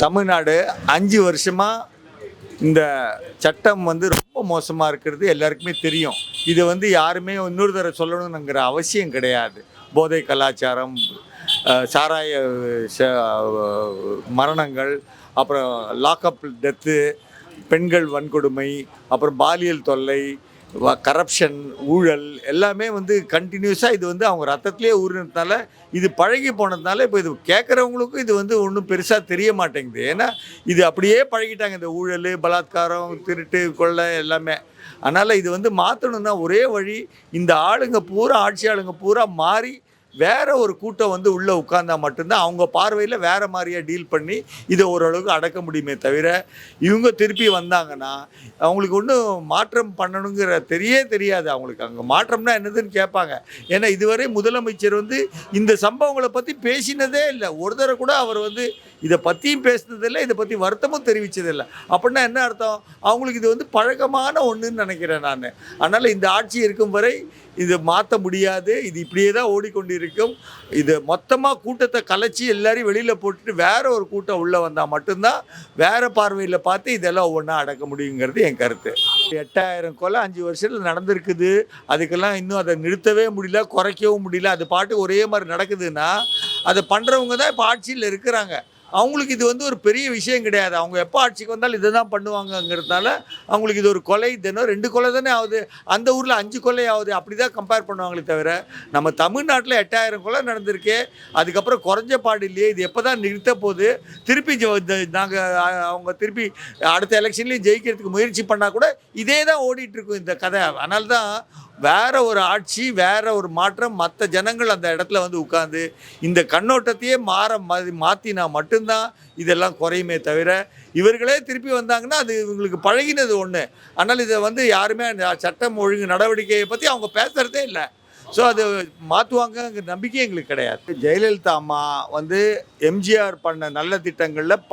தமிழ்நாடு 5 வருஷமாக இந்த சட்டம் வந்து ரொம்ப மோசமாக இருக்கிறது எல்லாருக்குமே தெரியும். இதை வந்து யாருமே இன்னொரு தடவை சொல்லணுங்கிற அவசியம் கிடையாது. போதை கலாச்சாரம், சாராய ச மரணங்கள், அப்புறம் லாக்அப் டெத்து, பெண்கள் வன்கொடுமை, அப்புறம் பாலியல் தொல்லை, கரப்ஷன், ஊழல் எல்லாமே வந்து கண்டினியூஸாக இது வந்து அவங்க ரத்தத்திலே ஊறினதுனால, இது பழகி போனதுனால இப்போ இது கேட்குறவங்களுக்கும் இது வந்து ஒன்றும் பெருசாக தெரிய மாட்டேங்குது. ஏன்னா இது அப்படியே பழகிட்டாங்க, இந்த ஊழல், பலாத்காரம், திருட்டு, கொள்ளை எல்லாமே. அதனால் இது வந்து மாற்றணுன்னா ஒரே வழி, இந்த ஆளுங்க பூரா, ஆட்சி ஆளுங்க பூரா மாறி வேற ஒரு கூட்டம் வந்து உள்ளே உட்கார்ந்தா மட்டும்தான் அவங்க பார்வையில் வேற மாதிரியாக டீல் பண்ணி இதை ஓரளவுக்கு அடக்க முடியுமே தவிர, இவங்க திருப்பி வந்தாங்கன்னா அவங்களுக்கு ஒன்றும் மாற்றம் பண்ணணுங்கிற தெரியாது. அவங்களுக்கு அங்கே மாற்றம்னா என்னதுன்னு கேட்பாங்க. ஏன்னா இதுவரை முதலமைச்சர் வந்து இந்த சம்பவங்களை பற்றி பேசினதே இல்லை. ஒரு தடவை கூட அவர் வந்து இதை பற்றியும் பேசினதில்லை, இதை பற்றி வருத்தமும் தெரிவித்ததில்லை. அப்படின்னா என்ன அர்த்தம்? அவங்களுக்கு இது வந்து பழக்கமான ஒன்றுன்னு நினைக்கிறேன் நான். அதனால் இந்த ஆட்சி இருக்கும் வரை இதை மாற்ற முடியாது. இது இப்படியே தான் ஓடிக்கொண்டிருக்கும். இது மொத்தமாக கூட்டத்தை கலைச்சி எல்லாரையும் வெளியில் போட்டுட்டு வேற ஒரு கூட்டம் உள்ளே வந்தால் மட்டும்தான் வேற பார்வையில் பார்த்து இதெல்லாம் ஒவ்வொன்றா அடக்க முடியுங்கிறது என் கருத்து. 8000 கொலை 5 வருஷத்தில் நடந்திருக்குது. அதுக்கெல்லாம் இன்னும் அதை நிறுத்தவே முடியல, குறைக்கவும் முடியல. அது பாட்டு ஒரே மாதிரி நடக்குதுன்னா அதை பண்ணுறவங்க தான் இப்போ ஆட்சியில் இருக்கிறாங்க. அவங்களுக்கு இது வந்து ஒரு பெரிய விஷயம் கிடையாது. அவங்க எப்போ ஆட்சிக்கு வந்தாலும் இதை தான் பண்ணுவாங்கங்கிறதுனால அவங்களுக்கு இது ஒரு கொலை, தினம் 2 கொலை தானே ஆகுது. அந்த ஊரில் 5 கொலை ஆகுது. அப்படி தான் கம்பேர் பண்ணுவாங்களே தவிர, நம்ம தமிழ்நாட்டில் 8000 கொலை நடந்திருக்கே, அதுக்கப்புறம் குறைஞ்ச பாடு இல்லையே, இது எப்போ தான் நிறுத்த போகுது? திருப்பி நாங்கள் அவங்க திருப்பி அடுத்த எலெக்ஷன்லேயும் ஜெயிக்கிறதுக்கு முயற்சி பண்ணால் கூட இதே தான் ஓடிட்டுருக்கும் இந்த கதை. அதனால தான் வேற ஒரு ஆட்சி, வேற ஒரு மாற்றம், மற்ற ஜனங்கள் அந்த இடத்துல வந்து உட்காந்து இந்த கண்ணோட்டத்தையே மாற்றினா மட்டும்தான் இதெல்லாம் குறையுமே தவிர, இவர்களே திருப்பி வந்தாங்கன்னா அது இவங்களுக்கு பழகினது ஒன்று. ஆனால் இதை வந்து யாருமே சட்டம் ஒழுங்கு நடவடிக்கையை பற்றி அவங்க பேசுகிறதே இல்லை. ஸோ அது மாற்றுவாங்கங்கிற நம்பிக்கை எங்களுக்கு கிடையாது. ஜெயலலிதா அம்மா வந்து எம்ஜிஆர் பண்ண நல்ல திட்டங்களில்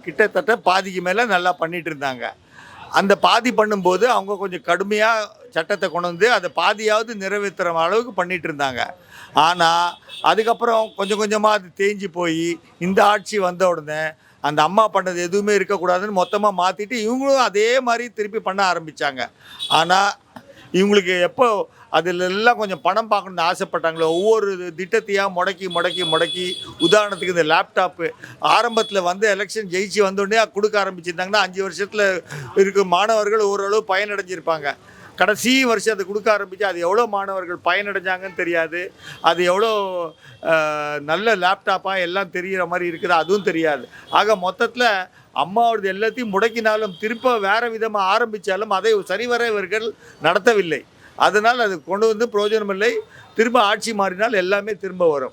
கிட்டத்தட்ட பாதிக்கு மேலே நல்லா பண்ணிகிட்டு இருந்தாங்க. அந்த பாதி பண்ணும்போது அவங்க கொஞ்சம் கடுமையாக சட்டத்தை கொண்டு வந்து அதை பாதியாவது நிறைவேற்றுற அளவுக்கு பண்ணிகிட்டு இருந்தாங்க. ஆனால் அதுக்கப்புறம் கொஞ்சம் கொஞ்சமாக அது தேஞ்சு போய் இந்த ஆட்சி வந்த உடனே அந்த அம்மா பண்ணது எதுவுமே இருக்கக்கூடாதுன்னு மொத்தமாக மாற்றிட்டு இவங்களும் அதே மாதிரி திருப்பி பண்ண ஆரம்பித்தாங்க. ஆனால் இவங்களுக்கு எப்போ அதிலெல்லாம் கொஞ்சம் பணம் பார்க்கணுன்னு ஆசைப்பட்டாங்களோ, ஒவ்வொரு திட்டத்தையாக முடக்கி உதாரணத்துக்கு இந்த லேப்டாப்பு ஆரம்பத்தில் வந்து எலெக்ஷன் ஜெயிச்சு வந்தோடனே கொடுக்க ஆரம்பிச்சிருந்தாங்கன்னா 5 வருஷத்தில் இருக்க மாணவர்கள் ஓரளவு பயனடைஞ்சிருப்பாங்க. கடைசி வருஷம் அதை கொடுக்க ஆரம்பித்து அது எவ்வளோ மாணவர்கள் பயனடைஞ்சாங்கன்னு தெரியாது. அது எவ்வளோ நல்ல லேப்டாப்பாக எல்லாம் தெரிகிற மாதிரி இருக்குது, அதுவும் தெரியாது. ஆக மொத்தத்தில் அம்மாவோடது எல்லாத்தையும் முடக்கினாலும் திரும்ப வேறு விதமாக ஆரம்பித்தாலும் அதை சரிவர இவர்கள் நடத்தவில்லை. அதனால் அது கொண்டு வந்து பிரயோஜனம் இல்லை. திரும்ப ஆட்சி மாறினால் எல்லாமே திரும்ப வரும்.